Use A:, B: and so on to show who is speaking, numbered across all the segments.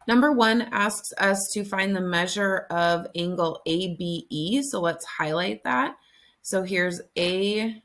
A: Number 1 asks us to find the measure of angle ABE. So let's highlight that. So here's ABE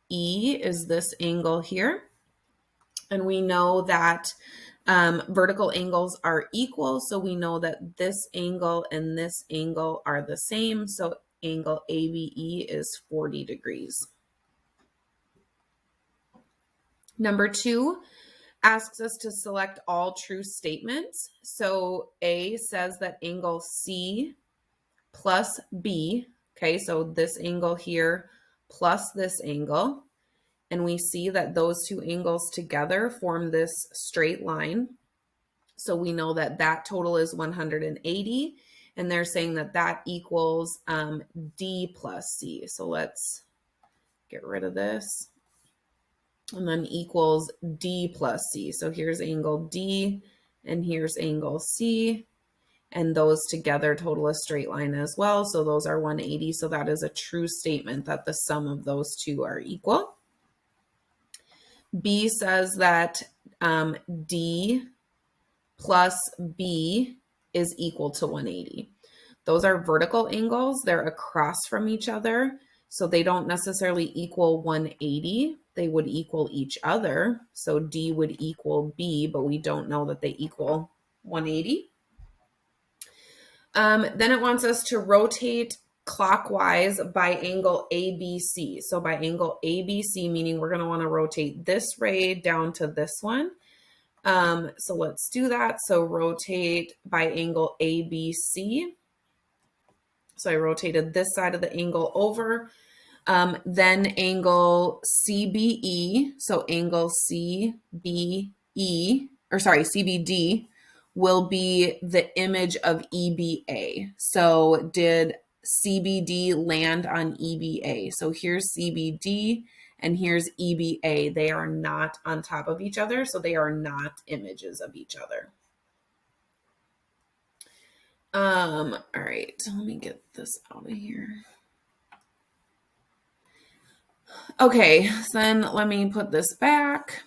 A: is this angle here. And we know that vertical angles are equal. So we know that this angle and this angle are the same. So angle ABE is 40 degrees. Number 2 asks us to select all true statements. So A says that angle C plus B, okay, so this angle here plus this angle, and we see that those two angles together form this straight line. So we know that that total is 180, and they're saying that that equals D plus C. So let's get rid of this. And then equals D plus C. So here's angle D, and here's angle C. And those together total a straight line as well. So those are 180. So that is a true statement that the sum of those two are equal. B says that D plus B is equal to 180. Those are vertical angles. They're across from each other. So they don't necessarily equal 180. They would equal each other. So D would equal B, but we don't know that they equal 180. Then it wants us to rotate clockwise by angle ABC. So by angle ABC, meaning we're going to want to rotate this ray down to this one. So let's do that. So rotate by angle ABC. So I rotated this side of the angle over. Then angle CBE. So angle CBE, or sorry, CBD will be the image of EBA. So did CBD land on EBA? So here's CBD and here's EBA. They are not on top of each other, so they are not images of each other. All right, let me get this out of here. Okay, so then let me put this back.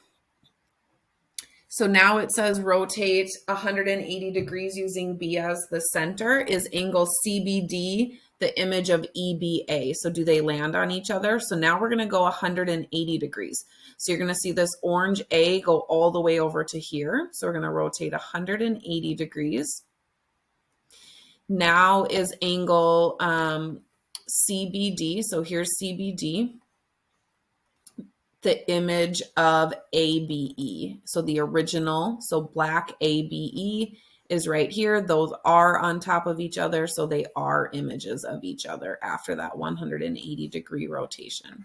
A: So now it says rotate 180 degrees using B as the center. Is angle CBD the image of EBA? So do they land on each other? So now we're going to go 180 degrees. So you're going to see this orange A go all the way over to here. So we're going to rotate 180 degrees. Now is angle CBD. So here's CBD. The image of ABE. So the original, so black ABE is right here. Those are on top of each other, so they are images of each other after that 180 degree rotation.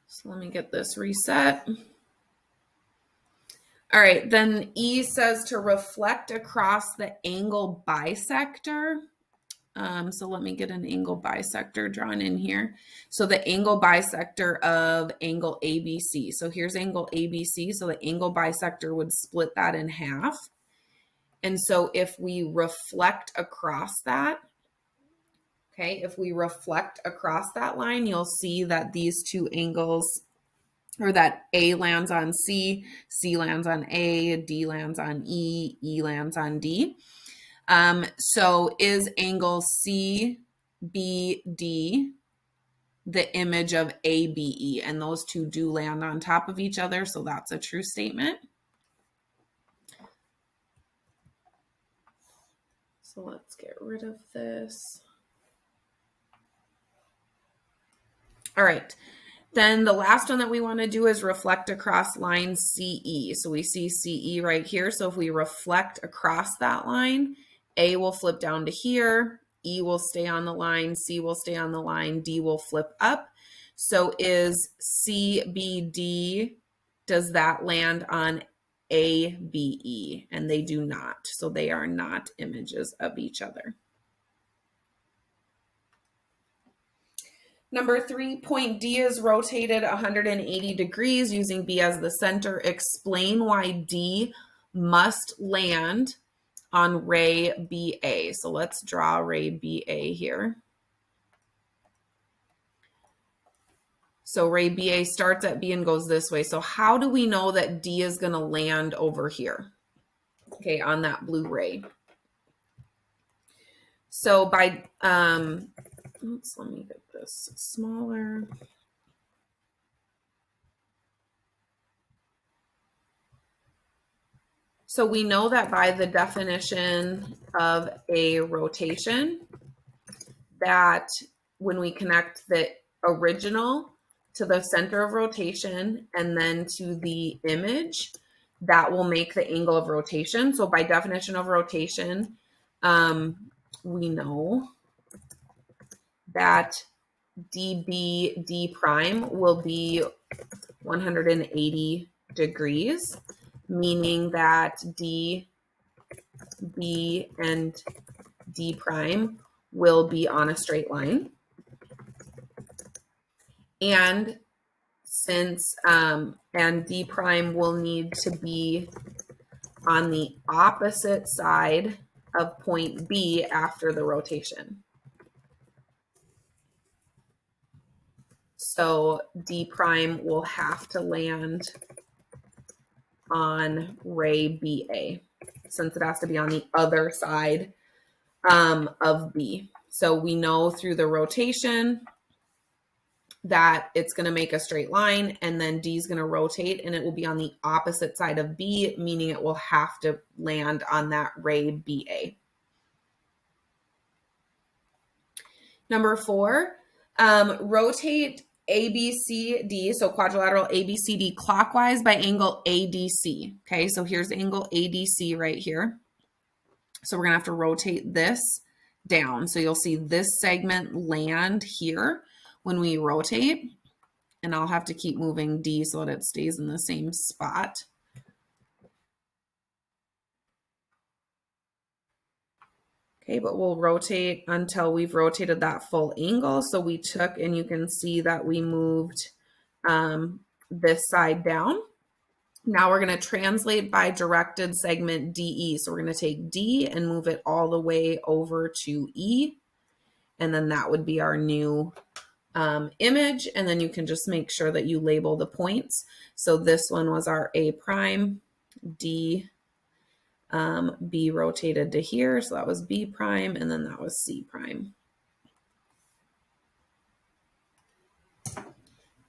A: So let me get this reset. All right, then E says to reflect across the angle bisector. So let me get an angle bisector drawn in here. So the angle bisector of angle ABC. So here's angle ABC. So the angle bisector would split that in half. And so if we reflect across that, okay, if we reflect across that line, you'll see that these two angles, or that A lands on C, C lands on A, D lands on E, E lands on D. So is angle CBD the image of ABE? And those two do land on top of each other, so that's a true statement. So let's get rid of this. All right. Then the last one that we want to do is reflect across line CE. So we see CE right here. So if we reflect across that line, A will flip down to here, E will stay on the line, C will stay on the line, D will flip up. So is CBD, does that land on ABE? And they do not. So they are not images of each other. Number 3, point D is rotated 180 degrees using B as the center. Explain why D must land on ray BA. So let's draw ray BA here. So ray BA starts at B and goes this way. So how do we know that D is going to land over here? Okay, on that blue ray. So by, oops, let me get this smaller. So we know that by the definition of a rotation, that when we connect the original to the center of rotation and then to the image, that will make the angle of rotation. So by definition of rotation, we know that dB d prime will be 180 degrees, meaning that D, B, and D prime will be on a straight line. And since, and D prime will need to be on the opposite side of point B after the rotation. So D prime will have to land on ray BA, since it has to be on the other side of B. So we know through the rotation that it's going to make a straight line, and then D is going to rotate and it will be on the opposite side of B, meaning it will have to land on that ray BA. Number 4, rotate ABCD, so quadrilateral ABCD clockwise by angle ADC. Okay, so here's angle ADC right here. So we're going to have to rotate this down. So you'll see this segment land here when we rotate, and I'll have to keep moving D so that it stays in the same spot. Okay, but we'll rotate until we've rotated that full angle. So we took, and you can see that we moved this side down. Now we're going to translate by directed segment DE. So we're going to take D and move it all the way over to E. And then that would be our new image. And then you can just make sure that you label the points. So this one was our A prime, D, B rotated to here. So that was B prime, and then that was C prime.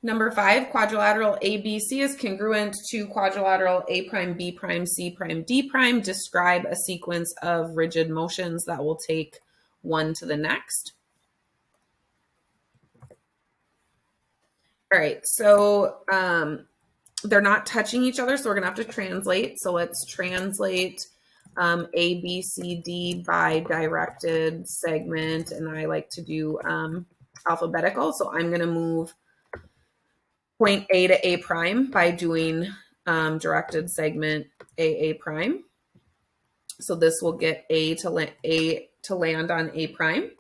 A: Number 5, quadrilateral ABC is congruent to quadrilateral A prime, B prime, C prime, D prime. Describe a sequence of rigid motions that will take one to the next. All right, so they're not touching each other, so we're gonna have to translate. So let's translate A, B, C, D by directed segment, and I like to do alphabetical. So I'm gonna move point A to A prime by doing directed segment A prime. So this will get A to land on A prime.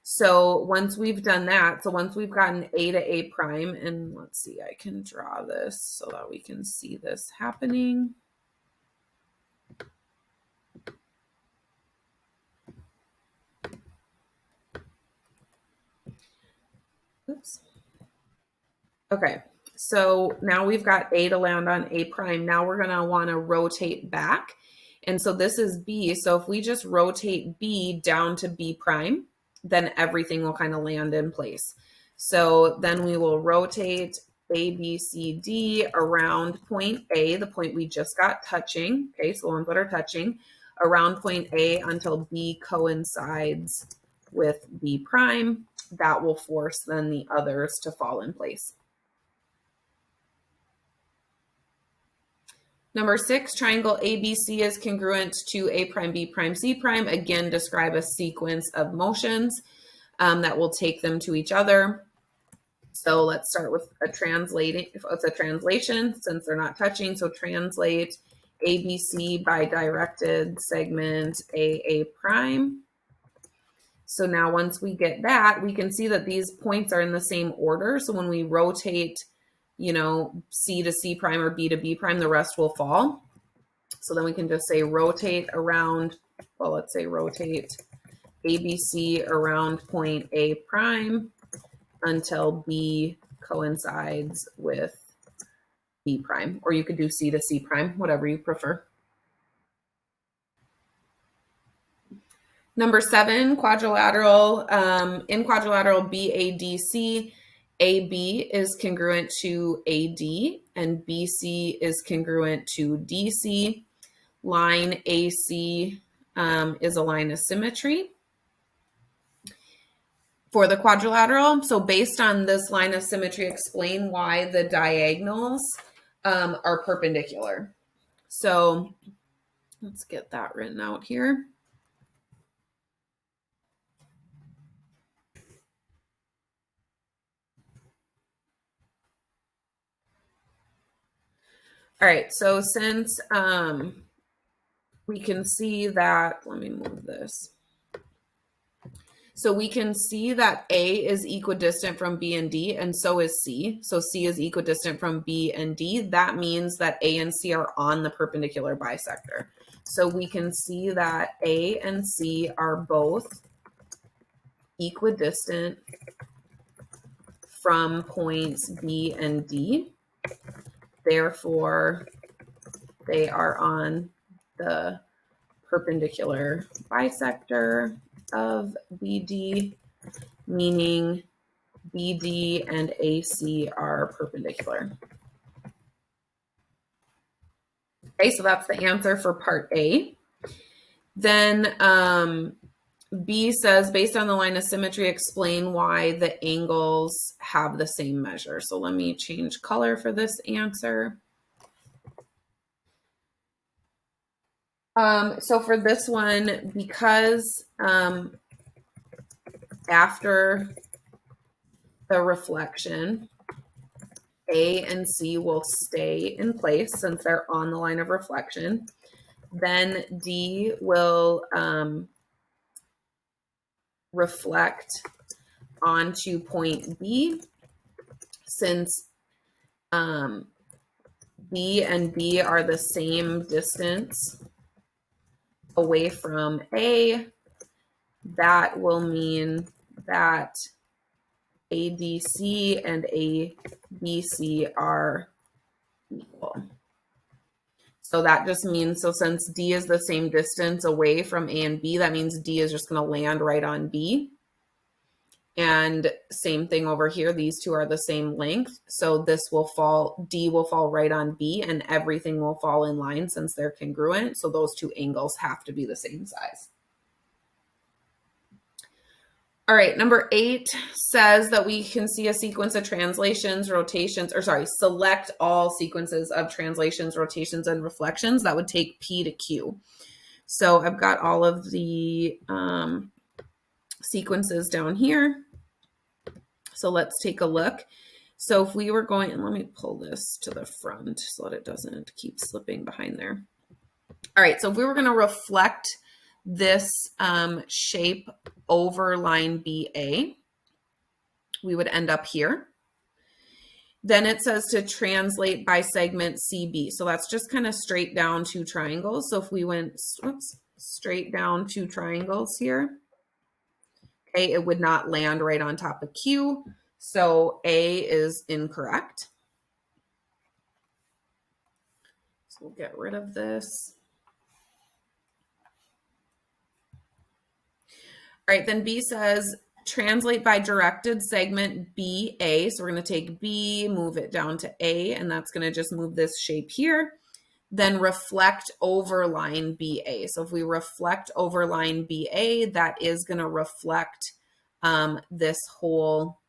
A: So once we've done that, so once we've gotten A to A prime, and let's see, I can draw this so that we can see this happening. Oops. Okay, so now we've got A to land on A prime. Now we're gonna wanna rotate back. And so this is B. So if we just rotate B down to B prime, then everything will kind of land in place. So then we will rotate A, B, C, D around point A, the point we just got touching. Okay, so the ones that are touching, around point A until B coincides with B prime. That will force then the others to fall in place. Number 6, triangle ABC is congruent to A prime, B prime, C prime. Again, describe a sequence of motions that will take them to each other. So let's start with a translation since they're not touching. So translate ABC by directed segment A prime. So now once we get that, we can see that these points are in the same order. So when we rotate, you know, C to C prime or B to B prime, the rest will fall. So then we can just say rotate around, well, let's say rotate ABC around point A prime until B coincides with B prime, or you could do C to C prime, whatever you prefer. Number 7, quadrilateral. In quadrilateral BADC, AB is congruent to AD and BC is congruent to DC. Line AC is a line of symmetry for the quadrilateral. So based on this line of symmetry, explain why the diagonals are perpendicular. So let's get that written out here. All right, so since we can see that, let me move this. So we can see that A is equidistant from B and D, and so is C. So C is equidistant from B and D. That means that A and C are on the perpendicular bisector. So we can see that A and C are both equidistant from points B and D. Therefore, they are on the perpendicular bisector of BD, meaning BD and AC are perpendicular. Okay, so that's the answer for part A. Then B says, based on the line of symmetry, explain why the angles have the same measure. So let me change color for this answer. So for this one, because after the reflection, A and C will stay in place since they're on the line of reflection. Then D will reflect onto point B, since B and B are the same distance away from A. That will mean that ADC and ABC are equal. So that just means, so since D is the same distance away from A and B, that means D is just going to land right on B. And same thing over here, these two are the same length. So this will fall, D will fall right on B, and everything will fall in line since they're congruent. So those two angles have to be the same size. All right, number 8 says that we can see a sequence of translations, rotations, or sorry, select all sequences of translations, rotations, and reflections. That would take P to Q. So I've got all of the sequences down here. So let's take a look. So if we were going, and let me pull this to the front so that it doesn't keep slipping behind there. All right, so if we were going to reflect this shape over line BA, we would end up here. Then it says to translate by segment CB. So that's just kind of straight down two triangles. So if we went straight down two triangles here, okay, it would not land right on top of Q. So A is incorrect. So we'll get rid of this. All right, then B says translate by directed segment BA. So we're going to take B, move it down to A, and that's going to just move this shape here. Then reflect over line BA. So if we reflect over line BA, that is going to reflect this whole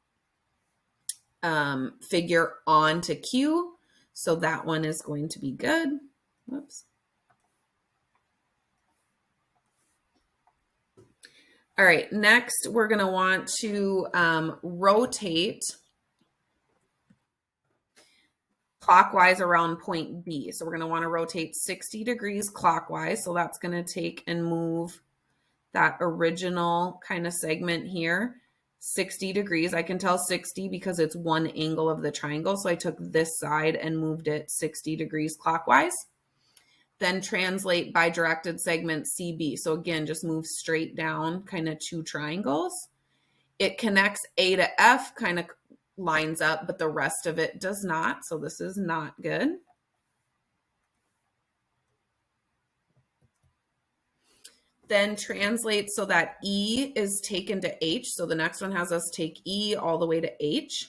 A: figure onto Q. So that one is going to be good. Whoops. All right, next we're going to want to rotate clockwise around point B. So we're going to want to rotate 60 degrees clockwise. So that's going to take and move that original kind of segment here 60 degrees. I can tell 60 because it's one angle of the triangle. So I took this side and moved it 60 degrees clockwise. Then translate by directed segment CB. So again, just move straight down kind of two triangles. It connects A to F kind of lines up, but the rest of it does not. So this is not good. Then translate so that E is taken to H. So the next one has us take E all the way to H.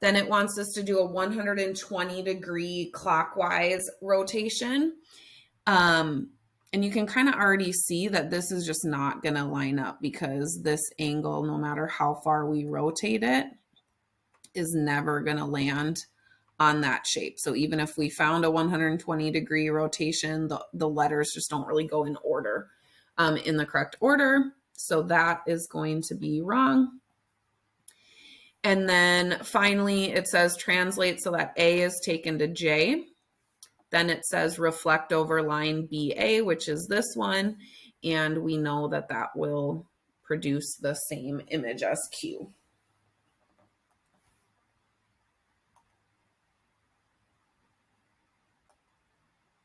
A: Then it wants us to do a 120-degree clockwise rotation. And you can kind of already see that this is just not going to line up because this angle, no matter how far we rotate it, is never going to land on that shape. So even if we found a 120-degree rotation, the letters just don't really go in order, in the correct order. So that is going to be wrong. And then finally, it says translate so that A is taken to J. Then it says reflect over line BA, which is this one. And we know that that will produce the same image as Q.